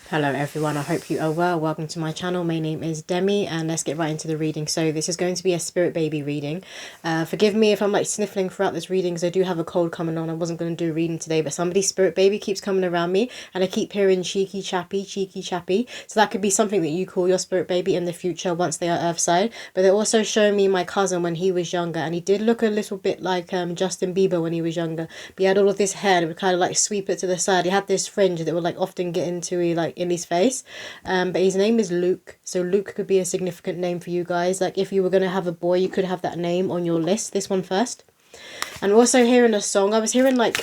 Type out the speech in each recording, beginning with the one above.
Hello everyone, I hope you are well. Welcome to my channel. My name is Demi and let's get right into the reading. So this is going to be a spirit baby reading. Forgive me if I'm like sniffling throughout this reading because I do have a cold coming on. I wasn't going to do a reading today, but somebody's spirit baby keeps coming around me and I keep hearing cheeky chappy, cheeky chappy. So that could be something that you call your spirit baby in the future once they are earthside. But they're also showing me my cousin when he was younger, and he did look a little bit like Justin Bieber when he was younger. But he had all of this hair that would kind of like sweep it to the side. He had this fringe that would like often get into in his face. But his name is Luke. So Luke could be a significant name for you guys. Like if you were going to have a boy, you could have that name on your list. This one first. And also hearing a song. I was hearing like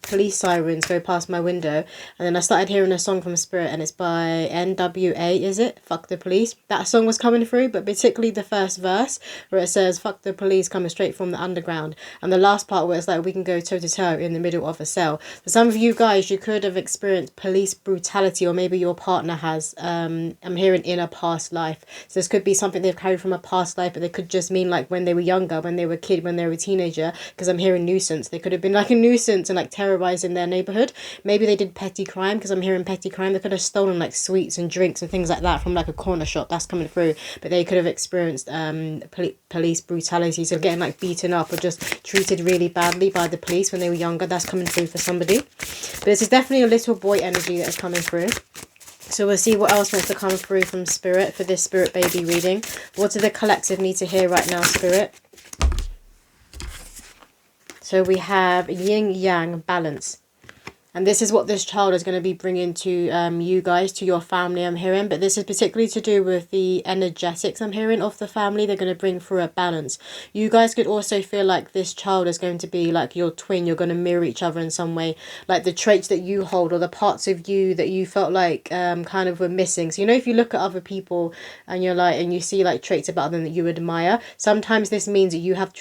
police sirens go past my window, and then I started hearing a song from Spirit, and it's by NWA, is it? Fuck the Police. That song was coming through, but particularly the first verse where it says fuck the police coming straight from the underground, and the last part where it's like we can go toe to toe in the middle of a cell. For some of you guys, you could have experienced police brutality, or maybe your partner has. I'm hearing in a past life. So this could be something they've carried from a past life, but they could just mean like when they were younger, when they were a kid, when they were a teenager, because I'm hearing nuisance. They could have been like a nuisance and like terrorizing their neighborhood. Maybe they did petty crime, because I'm hearing petty crime. They could have stolen like sweets and drinks and things like that from like a corner shop. That's coming through. But they could have experienced police brutality, so getting like beaten up or just treated really badly by the police when they were younger. That's coming through for somebody. But this is definitely a little boy energy that is coming through. So we'll see what else wants to come through from Spirit for this Spirit baby reading. What do the collective need to hear right now, Spirit? So we have yin yang balance. And this is what this child is going to be bringing to you guys, to your family, I'm hearing. But this is particularly to do with the energetics I'm hearing of the family. They're going to bring through a balance. You guys could also feel like this child is going to be like your twin. You're going to mirror each other in some way. Like the traits that you hold, or the parts of you that you felt like kind of were missing. So, you know, if you look at other people and you're like, and you see like traits about them that you admire, sometimes this means that you have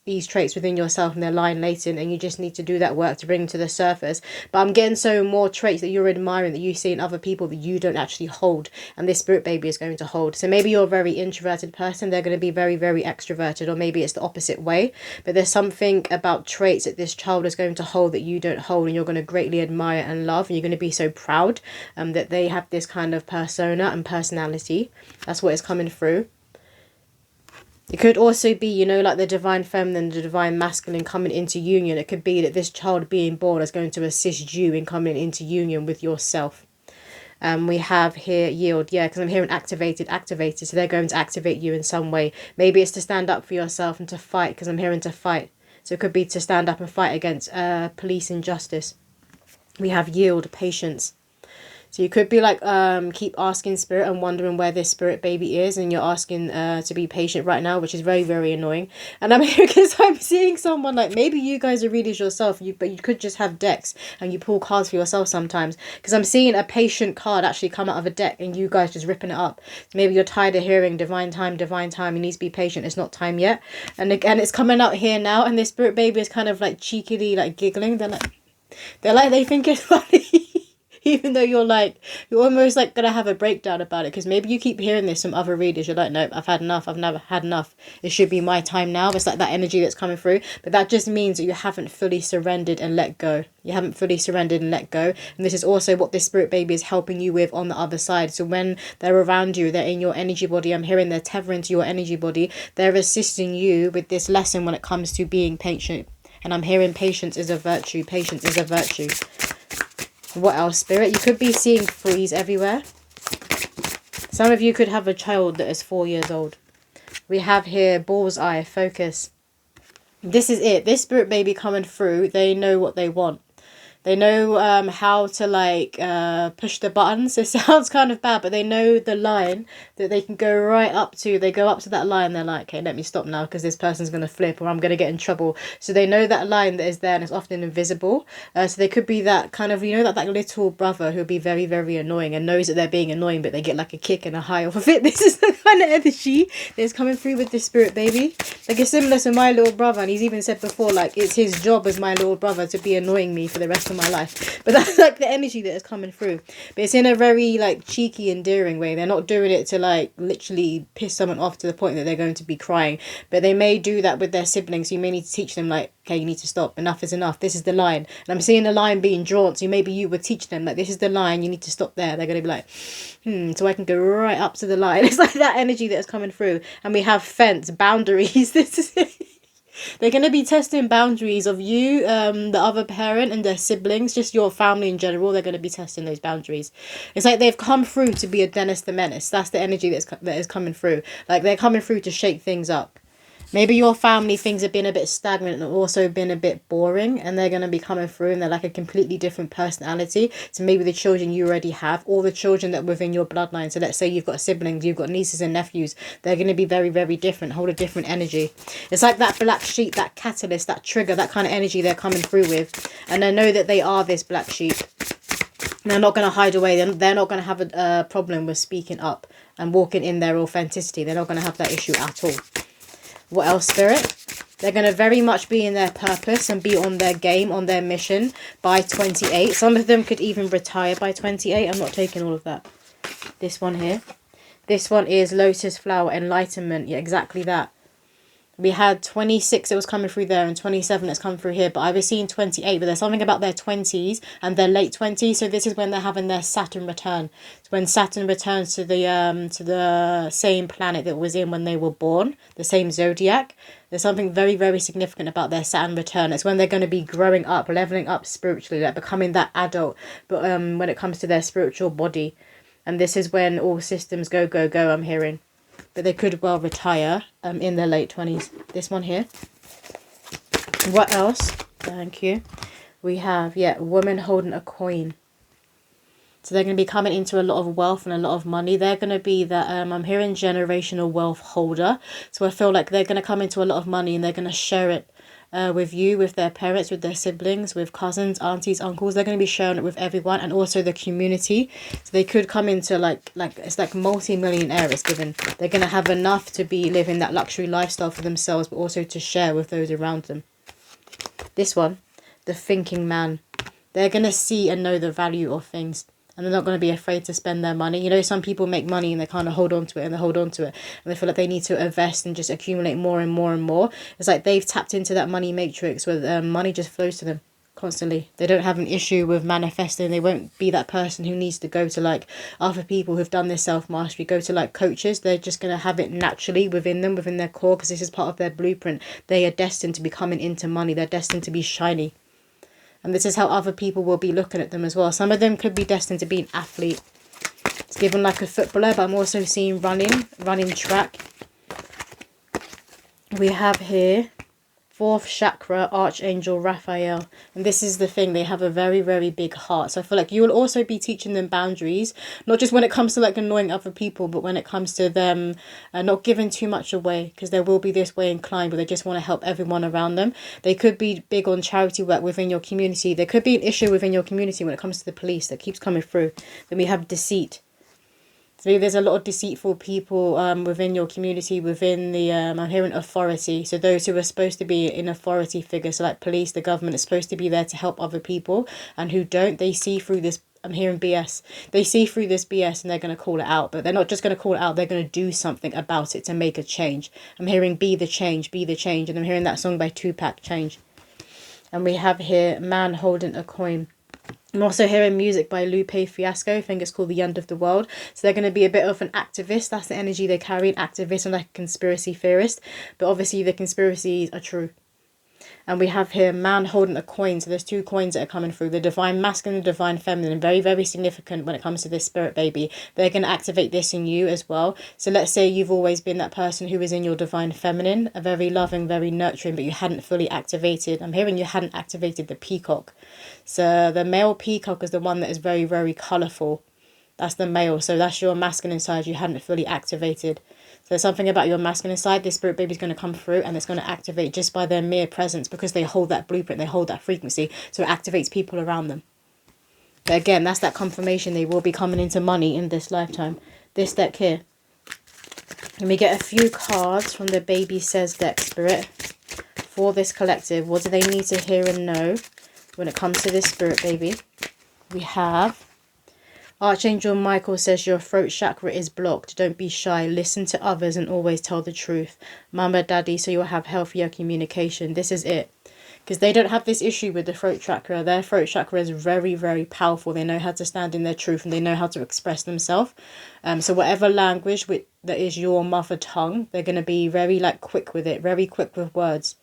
these traits within yourself and they're lying latent, and you just need to do that work to bring them to the surface. But I'm getting so more traits that you're admiring that you see in other people that you don't actually hold, and this spirit baby is going to hold. So maybe you're a very introverted person, they're going to be very, very extroverted, or maybe it's the opposite way. But there's something about traits that this child is going to hold that you don't hold, and you're going to greatly admire and love, and you're going to be so proud that they have this kind of persona and personality. That's what is coming through. It could also be, you know, like the divine feminine, the divine masculine coming into union. It could be that this child being born is going to assist you in coming into union with yourself. We have here yield, yeah, because I'm hearing activated, so they're going to activate you in some way. Maybe it's to stand up for yourself and to fight, because I'm hearing to fight. So it could be to stand up and fight against police injustice. We have yield, patience. So you could be like, keep asking Spirit and wondering where this spirit baby is, and you're asking to be patient right now, which is very, very annoying. And I'm here because I'm seeing someone, like maybe you guys are readers yourself, but you could just have decks and you pull cards for yourself sometimes, because I'm seeing a patient card actually come out of a deck and you guys just ripping it up. So maybe you're tired of hearing divine time, you need to be patient, it's not time yet. And again, it's coming out here now, and this spirit baby is kind of like cheekily like giggling. They think it's funny. Even though you're almost like gonna have a breakdown about it, because maybe you keep hearing this from other readers. You're like, nope, I've had enough, I've never had enough, it should be my time now. It's like that energy that's coming through, but that just means that you haven't fully surrendered and let go. You haven't fully surrendered and let go. And this is also what this spirit baby is helping you with on the other side. So when they're around you, they're in your energy body, I'm hearing they're tethering to your energy body, they're assisting you with this lesson when it comes to being patient. And I'm hearing patience is a virtue. Patience is a virtue. What else, Spirit? You could be seeing threes everywhere. Some of you could have a child that is 4 years old. We have here bullseye, focus. This is it. This spirit baby coming through, they know what they want. They know how to like push the buttons. It sounds kind of bad, but they know the line that they can go right up to. They go up to that line. They're like, okay, let me stop now because this person's going to flip or I'm going to get in trouble. So they know that line that is there, and it's often invisible. So they could be that kind of, you know, that little brother who'll be very, very annoying and knows that they're being annoying, but they get like a kick and a high off of it. This is the kind of energy that's coming through with this spirit baby. Like it's similar to my little brother, and he's even said before, like it's his job as my little brother to be annoying me for the rest of in my life. But that's like the energy that is coming through. But it's in a very like cheeky, endearing way. They're not doing it to like literally piss someone off to the point that they're going to be crying. But they may do that with their siblings. You may need to teach them like, okay, you need to stop. Enough is enough. This is the line. And I'm seeing the line being drawn. So maybe you would teach them like, this is the line. You need to stop there. They're going to be like, so I can go right up to the line. It's like that energy that is coming through. And we have fence, boundaries. This is it. They're going to be testing boundaries of you, the other parent and their siblings, just your family in general. They're going to be testing those boundaries. It's like they've come through to be a Dennis the Menace. That's the energy that is coming through. Like they're coming through to shake things up. Maybe your family, things have been a bit stagnant and also been a bit boring, and they're going to be coming through and they're like a completely different personality. So maybe the children you already have, or the children that are within your bloodline. So let's say you've got siblings, you've got nieces and nephews. They're going to be very, very different, hold a different energy. It's like that black sheep, that catalyst, that trigger, that kind of energy they're coming through with. And I know that they are this black sheep. They're not going to hide away. They're not going to have a problem with speaking up and walking in their authenticity. They're not going to have that issue at all. What else, Spirit? They're going to very much be in their purpose and be on their game, on their mission by 28. Some of them could even retire by 28. I'm not taking all of that. This one here. This one is Lotus Flower, Enlightenment. Yeah, exactly that. We had 26 it was coming through there and 27 that's come through here. But I was seeing 28. But there's something about their 20s and their late 20s. So this is when they're having their Saturn return. It's when Saturn returns to the same planet that was in when they were born. The same zodiac. There's something very, very significant about their Saturn return. It's when they're going to be growing up, leveling up spiritually, like becoming that adult. But when it comes to their spiritual body. And this is when all systems go, go, go, I'm hearing. But they could well retire in their late 20s. This one here. What else? Thank you. We have, a woman holding a coin. So they're going to be coming into a lot of wealth and a lot of money. They're going to be that, I'm hearing generational wealth holder. So I feel like they're going to come into a lot of money and they're going to share it with you, with their parents, with their siblings, with cousins, aunties, uncles. They're going to be sharing it with everyone and also the community. So they could come into like it's like multi-millionaire is given. They're going to have enough to be living that luxury lifestyle for themselves, but also to share with those around them. This one, the thinking man. They're going to see and know the value of things. And they're not going to be afraid to spend their money. You know, some people make money and they kind of hold on to it and they hold on to it. And they feel like they need to invest and just accumulate more and more and more. It's like they've tapped into that money matrix where money just flows to them constantly. They don't have an issue with manifesting. They won't be that person who needs to go to like other people who've done this self-mastery, go to like coaches. They're just going to have it naturally within them, within their core, because this is part of their blueprint. They are destined to be coming into money. They're destined to be shiny. And this is how other people will be looking at them as well. Some of them could be destined to be an athlete. It's given like a footballer, but I'm also seeing running track. We have here 4th chakra, Archangel Raphael. And this is the thing, they have a very, very big heart. So I feel like you will also be teaching them boundaries, not just when it comes to like annoying other people, but when it comes to them not giving too much away, because there will be this way inclined where they just want to help everyone around them. They could be big on charity work within your community. There could be an issue within your community when it comes to the police that keeps coming through. Then we have deceit. So maybe there's a lot of deceitful people within your community, within the, I'm hearing authority. So those who are supposed to be in authority figures, so like police, the government is supposed to be there to help other people. And who don't, they see through this, I'm hearing BS. They see through this BS and they're going to call it out. But they're not just going to call it out, they're going to do something about it to make a change. I'm hearing be the change, be the change. And I'm hearing that song by Tupac, Change. And we have here, man holding a coin. I'm also hearing music by Lupe Fiasco. I think it's called The End of the World. So they're going to be a bit of an activist. That's the energy they carry, an activist and like a conspiracy theorist. But obviously the conspiracies are true. And we have here man holding a coin. So there's 2 coins that are coming through. The divine masculine and the divine feminine. Very, very significant when it comes to this spirit baby. They're going to activate this in you as well. So let's say you've always been that person who is in your divine feminine. A very loving, very nurturing, but you hadn't fully activated. I'm hearing you hadn't activated the peacock. So the male peacock is the one that is very, very colourful. That's the male. So that's your masculine side you hadn't fully activated. So there's something about your masculine side. This spirit baby is going to come through and it's going to activate just by their mere presence, because they hold that blueprint, they hold that frequency. So it activates people around them. But again, that's that confirmation they will be coming into money in this lifetime. This deck here. Let me get a few cards from the Baby Says deck, Spirit. For this collective, what do they need to hear and know when it comes to this spirit baby. We have Archangel Michael says your throat chakra is blocked. Don't be shy. Listen to others and always tell the truth. Mama, daddy, so you'll have healthier communication. This is it. Because they don't have this issue with the throat chakra. Their throat chakra is very, very powerful. They know how to stand in their truth and they know how to express themselves. So whatever language that is your mother tongue, they're going to be very quick with it. Very quick with words.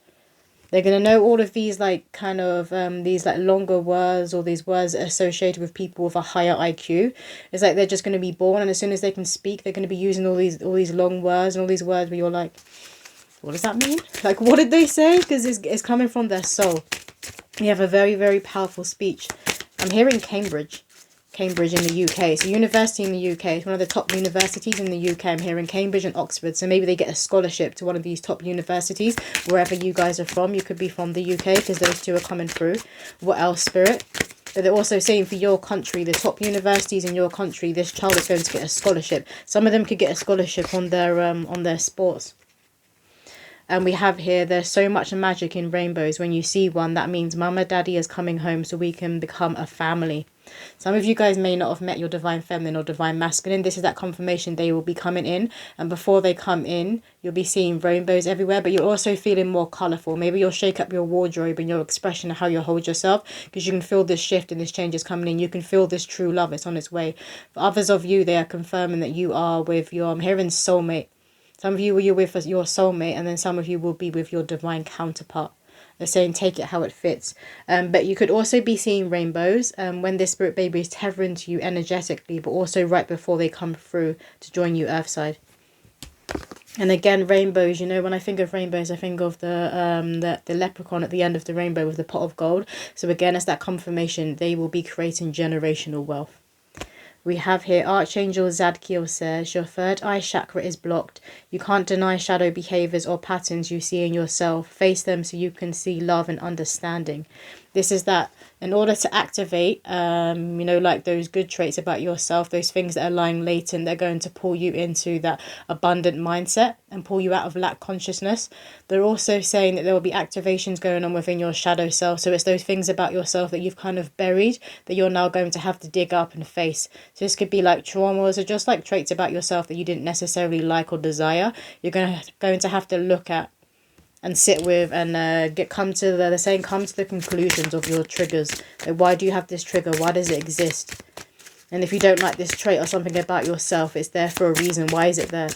They're going to know all of these these longer words or these words associated with people with a higher IQ. It's like they're just going to be born, and as soon as they can speak, they're going to be using all these long words and all these words where you're like, what does that mean? Like, what did they say? Because it's coming from their soul. You have a very, very powerful speech. I'm hearing Cambridge in the UK. So university in the UK. It's one of the top universities in the UK. I'm hearing Cambridge and Oxford. So maybe they get a scholarship to one of these top universities. Wherever you guys are from. You could be from the UK because those two are coming through. What else, Spirit? But they're also saying for your country, the top universities in your country, this child is going to get a scholarship. Some of them could get a scholarship on their sports. And we have here, there's so much magic in rainbows. When you see one, that means Mama, Daddy is coming home so we can become a family. Some of you guys may not have met your divine feminine or divine masculine. This is that confirmation they will be coming in. And before they come in, you'll be seeing rainbows everywhere. But you're also feeling more colourful. Maybe you'll shake up your wardrobe and your expression of how you hold yourself. Because you can feel this shift and this change is coming in. You can feel this true love. It's on its way. For others of you, they are confirming that you are with your, I'm hearing soulmate. Some of you you're with your soulmate, and then some of you will be with your divine counterpart. They're saying take it how it fits. But you could also be seeing rainbows when this spirit baby is tethering to you energetically, but also right before they come through to join you earthside. And again, rainbows, you know, when I think of rainbows, I think of the leprechaun at the end of the rainbow with the pot of gold. So again, it's that confirmation they will be creating generational wealth. We have here Archangel Zadkiel says, your third eye chakra is blocked. You can't deny shadow behaviors or patterns you see in yourself. Face them so you can see love and understanding. This is that in order to activate, those good traits about yourself, those things that are lying latent, they're going to pull you into that abundant mindset and pull you out of lack consciousness. They're also saying that there will be activations going on within your shadow self. So it's those things about yourself that you've kind of buried that you're now going to have to dig up and face. So this could be like traumas or just like traits about yourself that you didn't necessarily like or desire. You're going to have to look at and sit with and come to the conclusions of your triggers. Like, why do you have this trigger? Why does it exist? And if you don't like this trait or something about yourself, it's there for a reason. Why is it there?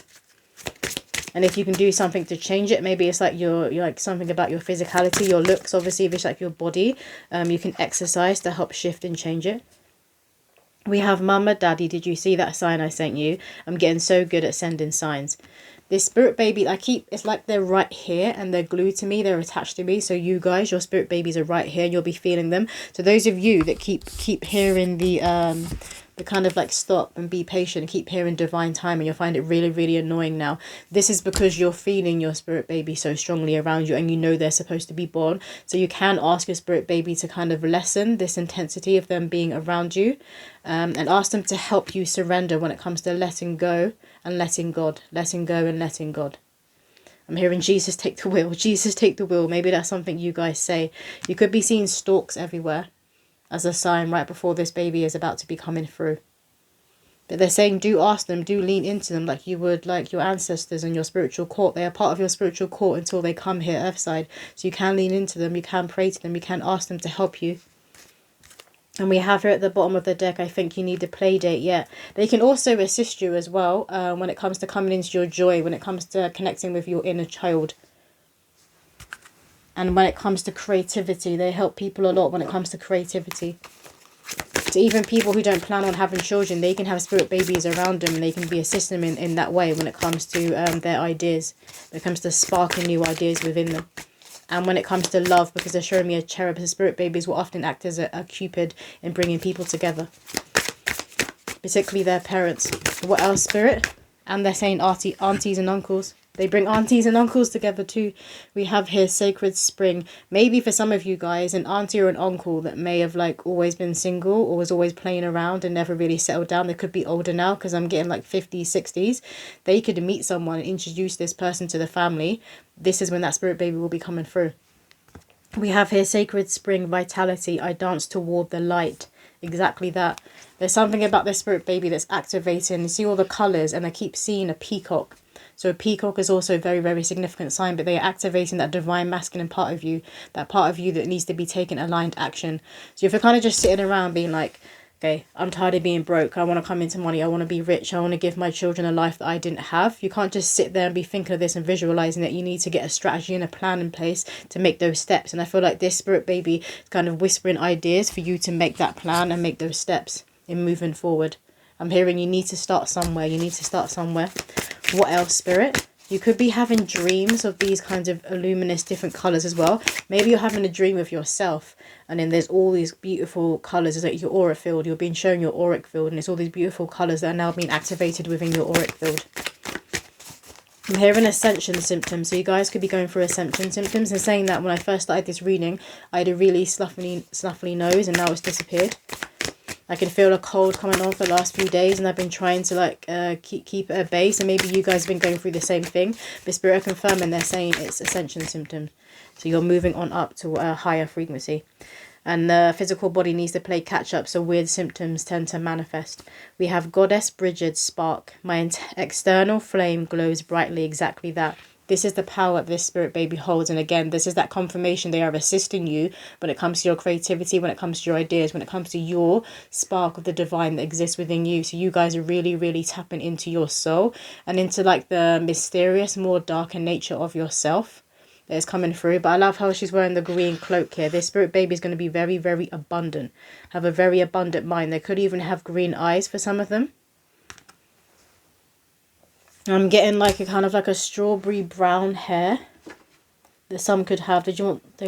And if you can do something to change it, maybe it's like you're like something about your physicality, your looks. Obviously, if it's like your body, you can exercise to help shift and change it. We have Mama, Daddy, did you see that sign I sent you? I'm getting so good at sending signs. This spirit baby, it's like they're right here and they're glued to me. They're attached to me. So you guys, your spirit babies are right here and you'll be feeling them. So those of you that keep hearing the kind of like stop and be patient, keep hearing divine time, and you'll find it really, really annoying now. This is because you're feeling your spirit baby so strongly around you and you know they're supposed to be born. So you can ask your spirit baby to kind of lessen this intensity of them being around you, and ask them to help you surrender when it comes to letting go and letting God. Letting go and letting God. I'm hearing Jesus take the wheel. Jesus take the wheel. Maybe that's something you guys say. You could be seeing stalks everywhere as a sign right before this baby is about to be coming through. But they're saying do ask them, do lean into them like you would like your ancestors and your spiritual court. They are part of your spiritual court until they come here earthside. So you can lean into them, you can pray to them, you can ask them to help you. And we have here at the bottom of the deck, I think you need a play date. Yeah, they can also assist you as well when it comes to coming into your joy, when it comes to connecting with your inner child. And when it comes to creativity, they help people a lot when it comes to creativity. So even people who don't plan on having children, they can have spirit babies around them and they can be assisting them in that way when it comes to their ideas. When it comes to sparking new ideas within them. And when it comes to love, because they're showing me a cherub, the spirit babies will often act as a cupid in bringing people together. Particularly their parents. What else, Spirit? And they're saying aunties and uncles. They bring aunties and uncles together too. We have here Sacred Spring. Maybe for some of you guys, an auntie or an uncle that may have like always been single or was always playing around and never really settled down. They could be older now because I'm getting like 50s, 60s. They could meet someone and introduce this person to the family. This is when that spirit baby will be coming through. We have here sacred spring vitality. I dance toward the light. Exactly that. There's something about this spirit baby that's activating. You see all the colours, and I keep seeing a peacock. So a peacock is also a very, very significant sign, but they are activating that divine masculine part of you, that part of you that needs to be taking aligned action. So if you're kind of just sitting around being like, okay, I'm tired of being broke, I want to come into money, I want to be rich, I want to give my children a life that I didn't have. You can't just sit there and be thinking of this and visualizing that. You need to get a strategy and a plan in place to make those steps. And I feel like this spirit baby is kind of whispering ideas for you to make that plan and make those steps in moving forward. I'm hearing you need to start somewhere. You need to start somewhere. What else, spirit? You could be having dreams of these kinds of luminous different colours as well. Maybe you're having a dream of yourself, and then there's all these beautiful colours. It's like your aura field. You're being shown your auric field, and it's all these beautiful colours that are now being activated within your auric field. I'm hearing ascension symptoms. So you guys could be going through ascension symptoms. And saying that, when I first started this reading, I had a really snuffly nose, and now it's disappeared. I can feel a cold coming on for the last few days, and I've been trying to like keep it at bay. So maybe you guys have been going through the same thing. The spirit are confirming, they're saying it's ascension symptoms. So you're moving on up to a higher frequency. And the physical body needs to play catch up, so weird symptoms tend to manifest. We have Goddess Bridget's spark. My external flame glows brightly. Exactly that. This is the power that this spirit baby holds. And again, this is that confirmation they are assisting you when it comes to your creativity, when it comes to your ideas, when it comes to your spark of the divine that exists within you. So you guys are really, really tapping into your soul and into like the mysterious, more darker nature of yourself that is coming through. But I love how she's wearing the green cloak here. This spirit baby is going to be very, very abundant. Have a very abundant mind. They could even have green eyes for some of them. I'm getting like a kind of like a strawberry brown hair that some could have. They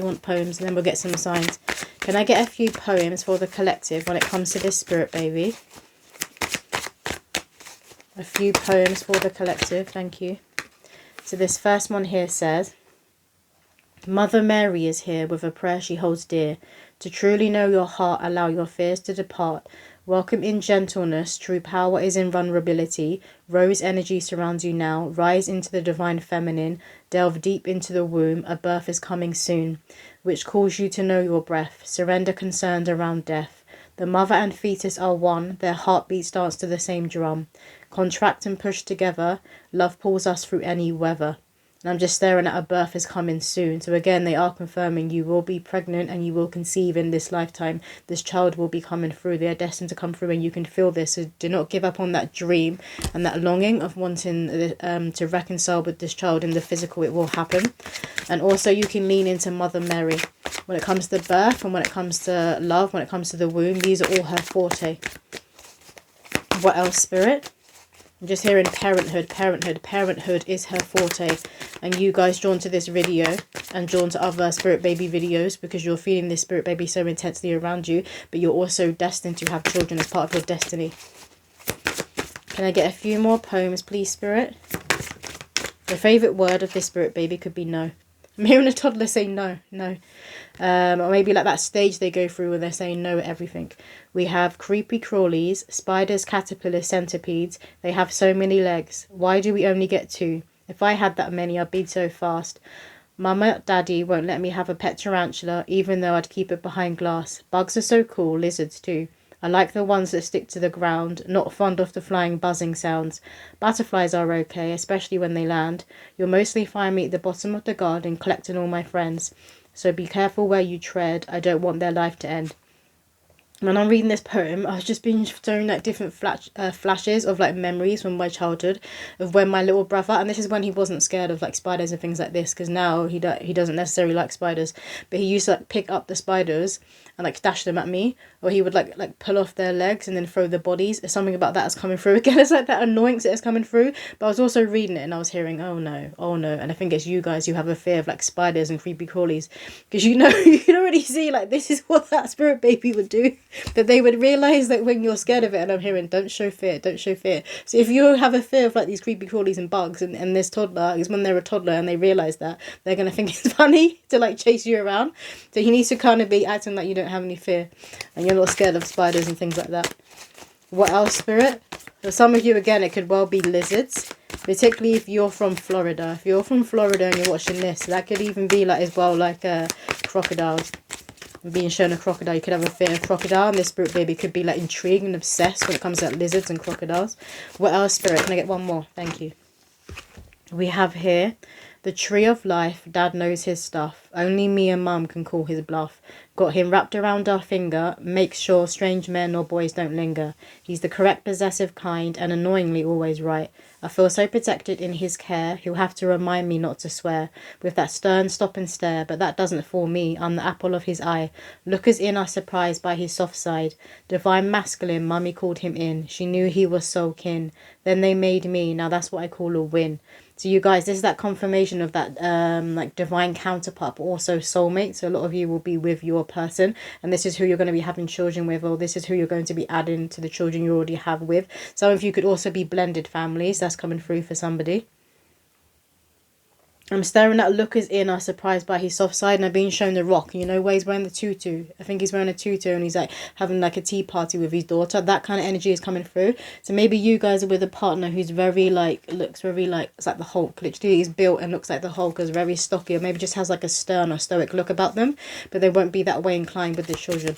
want poems, and then we'll get some signs. Can I get a few poems for the collective when it comes to this spirit baby? A few poems for the collective, thank you. So this first one here says, Mother Mary is here with a prayer she holds dear. To truly know your heart, allow your fears to depart. Welcome in gentleness, true power is in vulnerability. Rose energy surrounds you now. Rise into the divine feminine. Delve deep into the womb. A birth is coming soon, which calls you to know your breath. Surrender concerns around death. The mother and fetus are one. Their heartbeats dance to the same drum. Contract and push together. Love pulls us through any weather. And I'm just staring at a birth is coming soon. So again, they are confirming you will be pregnant and you will conceive in this lifetime. This child will be coming through. They are destined to come through, and you can feel this. So do not give up on that dream and that longing of wanting to reconcile with this child in the physical. It will happen. And also you can lean into Mother Mary. When it comes to birth and when it comes to love, when it comes to the womb, these are all her forte. What else, Spirit? I'm just hearing parenthood. Parenthood is her forte. And you guys drawn to this video and drawn to other spirit baby videos because you're feeling this spirit baby so intensely around you, but you're also destined to have children as part of your destiny. Can I get a few more poems, please, Spirit? Your favourite word of this spirit baby could be no. I'm hearing a toddler say no. Or maybe like that stage they go through where they're saying no at everything. We have creepy crawlies, spiders, caterpillars, centipedes. They have so many legs. Why do we only get 2? If I had that many, I'd be so fast. Mama, Daddy won't let me have a pet tarantula, even though I'd keep it behind glass. Bugs are so cool, lizards too. I like the ones that stick to the ground, not fond of the flying buzzing sounds. Butterflies are okay, especially when they land. You'll mostly find me at the bottom of the garden collecting all my friends. So be careful where you tread. I don't want their life to end. When I'm reading this poem, I've just been showing like different flashes of like memories from my childhood of when my little brother, and this is when he wasn't scared of like spiders and things like this, because now he doesn't necessarily like spiders, but he used to like pick up the spiders and like dash them at me, or he would like pull off their legs and then throw the bodies. There's something about that is coming through again. It's like that annoyance that is coming through. But I was also reading it and I was hearing oh no, and I think it's you guys who have a fear of like spiders and creepy crawlies, because you can already see like this is what that spirit baby would do. That they would realise that when you're scared of it, and I'm hearing don't show fear. So if you have a fear of like these creepy crawlies and bugs, and this toddler is when they're a toddler and they realise that, they're going to think it's funny to like chase you around. So he needs to kind of be acting like you don't have any fear and you're not scared of spiders and things like that. What else, Spirit? For some of you, again, it could well be lizards. Particularly if you're from Florida. If you're from Florida and you're watching this, that could even be like as well like crocodiles. Being shown a crocodile, you could have a fear of crocodile, and this spirit baby could be like intrigued and obsessed when it comes to like, lizards and crocodiles. What else, spirit? Can I get one more? Thank you. We have here the tree of life. Dad knows his stuff. Only me and mum can call his bluff. Got him wrapped around our finger. Makes sure strange men or boys don't linger. He's the correct possessive kind and annoyingly always right. I feel so protected in his care. He'll have to remind me not to swear. With that stern stop and stare. But that doesn't fool me. I'm the apple of his eye. Lookers in are surprised by his soft side. Divine masculine. Mummy called him in. She knew he was soul kin. Then they made me. Now that's what I call a win. So you guys, this is that confirmation of that like divine counterpart, but also soulmate. So a lot of you will be with your person, and this is who you're going to be having children with, or this is who you're going to be adding to the children you already have with. Some of you could also be blended families. That's coming through for somebody. I'm staring at lookers in are surprised by his soft side, and I'm being shown the rock. You know where he's wearing the tutu? I think he's wearing a tutu and he's like having like a tea party with his daughter. That kind of energy is coming through. So maybe you guys are with a partner who's very like, looks very like, it's like the Hulk. Literally he's built and looks like the Hulk, is very stocky, or maybe just has like a stern or stoic look about them. But they won't be that way inclined with the children.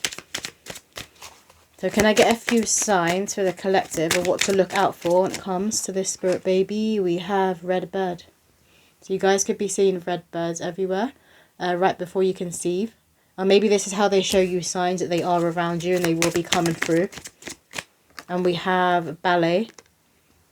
So can I get a few signs for the collective of what to look out for when it comes to this spirit baby? We have red bird. So you guys could be seeing red birds everywhere right before you conceive. Or maybe this is how they show you signs that they are around you and they will be coming through. And we have ballet.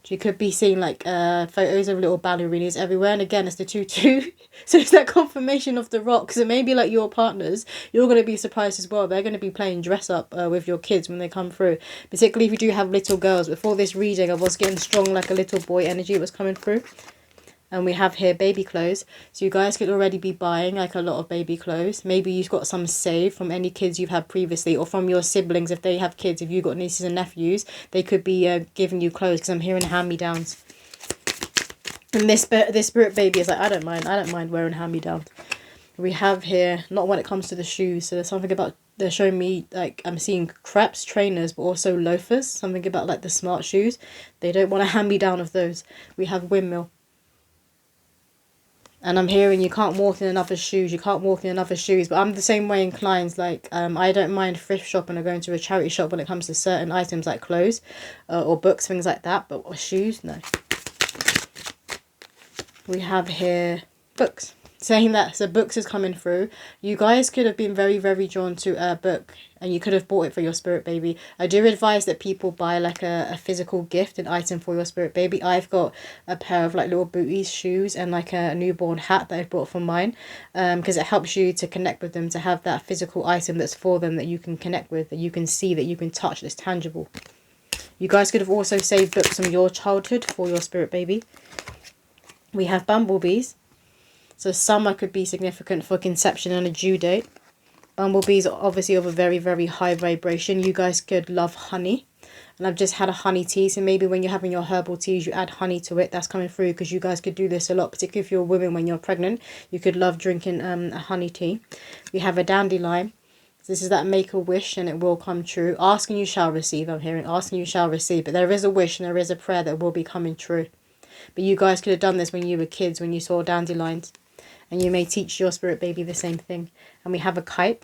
So you could be seeing like photos of little ballerinas everywhere. And again, it's the tutu. So it's that confirmation of the rock. So maybe like your partners, you're going to be surprised as well. They're going to be playing dress up with your kids when they come through. Particularly if you do have little girls. Before this reading, I was getting strong like a little boy energy was coming through. And we have here baby clothes. So you guys could already be buying like a lot of baby clothes. Maybe you've got some saved from any kids you've had previously, or from your siblings if they have kids. If you've got nieces and nephews, they could be giving you clothes, because I'm hearing hand-me-downs. And this spirit baby is like, I don't mind wearing hand-me-downs. We have here, not when it comes to the shoes. So there's something about, they're showing me like, I'm seeing crepes, trainers, but also loafers. Something about like the smart shoes. They don't want a hand-me-down of those. We have windmill. And I'm hearing you can't walk in another shoes. You can't walk in another shoes. But I'm the same way inclined. Like, I don't mind thrift shopping or going to a charity shop when it comes to certain items like clothes or books, things like that. But shoes, no. We have here books. Saying that, so books is coming through. You guys could have been very, very drawn to a book, and you could have bought it for your spirit baby. I do advise that people buy like a physical gift, an item for your spirit baby. I've got a pair of like little booties, shoes, and like a newborn hat that I bought for mine, because it helps you to connect with them, to have that physical item that's for them, that you can connect with, that you can see, that you can touch, that's tangible. You guys could have also saved books from your childhood for your spirit baby. We have bumblebees. So summer could be significant for conception and a due date. Bumblebees are obviously of a very, very high vibration. You guys could love honey. And I've just had a honey tea. So maybe when you're having your herbal teas, you add honey to it. That's coming through, because you guys could do this a lot. Particularly if you're a woman when you're pregnant. You could love drinking a honey tea. We have a dandelion. So this is that make a wish and it will come true. Ask and you shall receive. I'm hearing ask and you shall receive. But there is a wish and there is a prayer that will be coming true. But you guys could have done this when you were kids, when you saw dandelions. And you may teach your spirit baby the same thing. And we have a kite.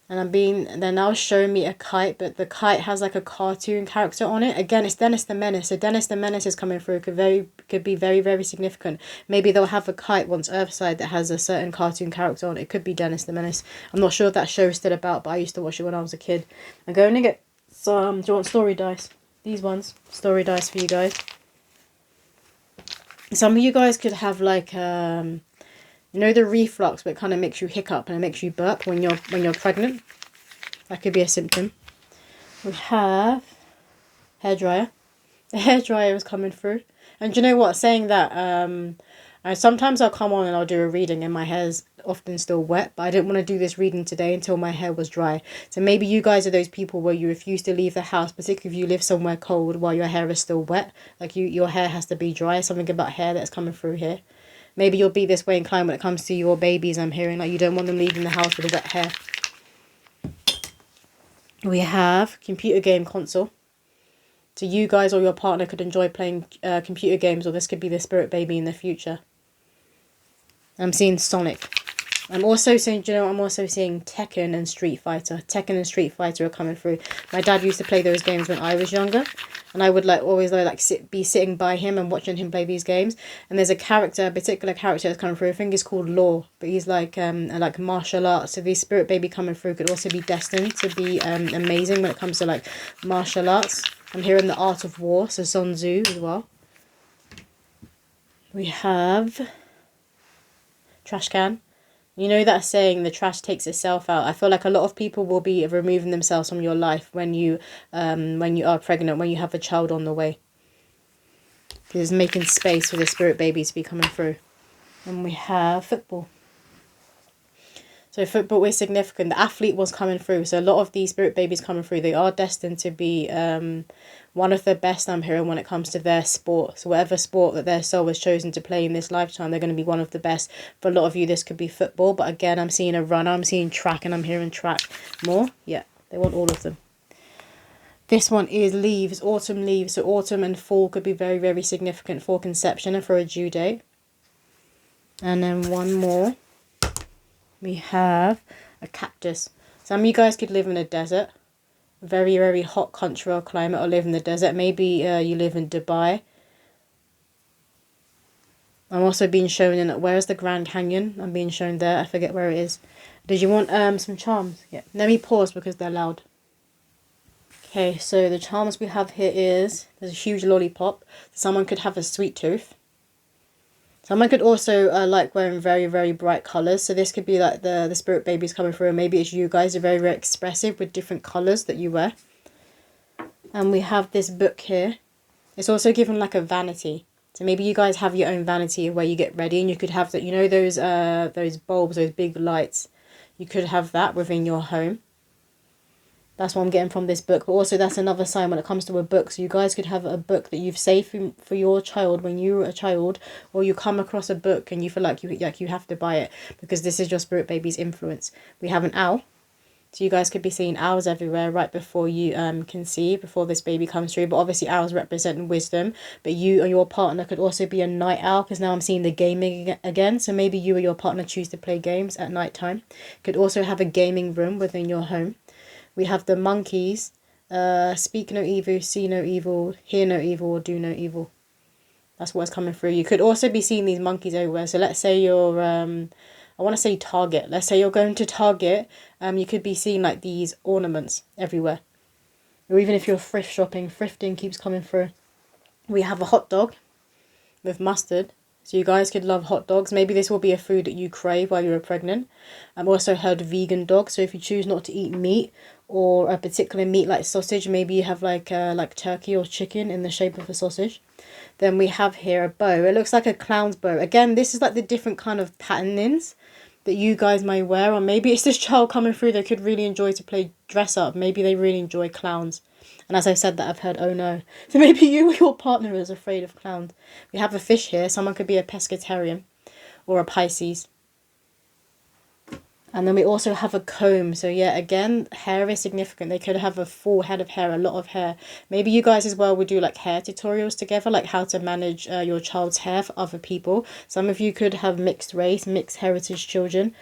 And they're now showing me a kite, but the kite has like a cartoon character on it. Again, it's Dennis the Menace. So Dennis the Menace is coming through. Could be very, very significant. Maybe they'll have a kite once Earthside that has a certain cartoon character on it. It could be Dennis the Menace. I'm not sure if that show is still about, but I used to watch it when I was a kid. I'm going to get some, do you want story dice? These ones, story dice for you guys. Some of you guys could have like you know the reflux, but it kind of makes you hiccup and it makes you burp when you're pregnant. That could be a symptom. We have hairdryer. The hairdryer is coming through. And do you know what? Saying that, sometimes I'll come on and I'll do a reading and my hair's often still wet, but I didn't want to do this reading today until my hair was dry. So maybe you guys are those people where you refuse to leave the house, particularly if you live somewhere cold while your hair is still wet. Like your hair has to be dry. Something about hair that's coming through here. Maybe you'll be this way inclined when it comes to your babies, I'm hearing. Like you don't want them leaving the house with wet hair. We have computer game console. So you guys or your partner could enjoy playing computer games, or this could be the spirit baby in the future. I'm seeing Sonic. I'm also seeing, do you know, I'm also seeing Tekken and Street Fighter. Tekken and Street Fighter are coming through. My dad used to play those games when I was younger, and I would like always like be sitting by him and watching him play these games. And there's a particular character that's coming through. I think he's called Law, but he's like martial arts. So the spirit baby coming through could also be destined to be amazing when it comes to like martial arts. I'm hearing the art of war, so Sun Tzu as well. We have trash can. You know that saying, the trash takes itself out. I feel like a lot of people will be removing themselves from your life when you are pregnant, when you have a child on the way. Because it's making space for the spirit baby to be coming through. And we have football. So football is significant. The athlete was coming through. So a lot of these spirit babies coming through, they are destined to be one of the best, I'm hearing, when it comes to their sport. So whatever sport that their soul was chosen to play in this lifetime, they're going to be one of the best. For a lot of you, this could be football. But again, I'm seeing a runner, I'm seeing track, and I'm hearing track more. Yeah, they want all of them. This one is leaves, autumn leaves. So autumn and fall could be very, very significant for conception and for a due date. And then one more. We have a cactus. Some of you guys could live in a desert. Very, very hot country or climate, or live in the desert. Maybe you live in Dubai. I'm also being shown in, where's the Grand Canyon? I'm being shown there. I forget where it is. Did you want some charms? Yeah. Let me pause because they're loud. Okay, so the charms we have here is, there's a huge lollipop. Someone could have a sweet tooth. Someone could also like wearing very, very bright colours. So this could be like the spirit babies coming through. And maybe it's you guys are very, very expressive with different colours that you wear. And we have this book here. It's also given like a vanity. So maybe you guys have your own vanity where you get ready. And you could have that, you know, those bulbs, those big lights. You could have that within your home. That's what I'm getting from this book. But also that's another sign when it comes to a book. So you guys could have a book that you've saved for your child when you were a child. Or you come across a book and you feel like you have to buy it. Because this is your spirit baby's influence. We have an owl. So you guys could be seeing owls everywhere right before you conceive, before this baby comes through. But obviously owls represent wisdom. But you or your partner could also be a night owl. Because now I'm seeing the gaming again. So maybe you or your partner choose to play games at night time. Could also have a gaming room within your home. We have the monkeys, speak no evil, see no evil, hear no evil, or do no evil. That's what's coming through. You could also be seeing these monkeys everywhere. So let's say you're, I want to say Target. Let's say you're going to Target, you could be seeing like these ornaments everywhere. Or even if you're thrift shopping, thrifting keeps coming through. We have a hot dog with mustard. So you guys could love hot dogs. Maybe this will be a food that you crave while you're pregnant. I've also heard vegan dog. So if you choose not to eat meat or a particular meat like sausage, maybe you have like turkey or chicken in the shape of a sausage. Then we have here a bow. It looks like a clown's bow. Again, this is like the different kind of patternings that you guys may wear. Or maybe it's this child coming through. They could really enjoy to play dress up. Maybe they really enjoy clowns. And as I said that, I've heard, oh no. So maybe you or your partner is afraid of clowns. We have a fish here. Someone could be a pescatarian or a Pisces. And then we also have a comb. So yeah, again, hair is significant. They could have a full head of hair, a lot of hair. Maybe you guys as well would do like hair tutorials together, like how to manage your child's hair for other people. Some of you could have mixed race, mixed heritage children.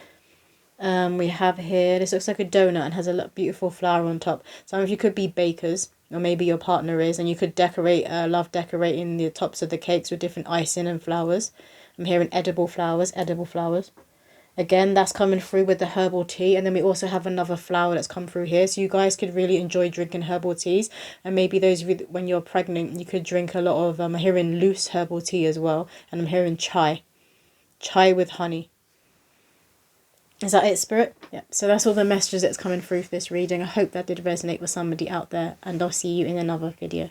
We have here, this looks like a donut and has a beautiful flower on top. Some of you could be bakers, or maybe your partner is, and you could decorate, love decorating the tops of the cakes with different icing and flowers. I'm hearing edible flowers, edible flowers. Again, that's coming through with the herbal tea. And then we also have another flower that's come through here. So you guys could really enjoy drinking herbal teas. And maybe those when you're pregnant, you could drink a lot of, I'm hearing loose herbal tea as well. And I'm hearing chai. Chai with honey. Is that it, Spirit? Yeah. So that's all the messages that's coming through for this reading. I hope that did resonate with somebody out there. And I'll see you in another video.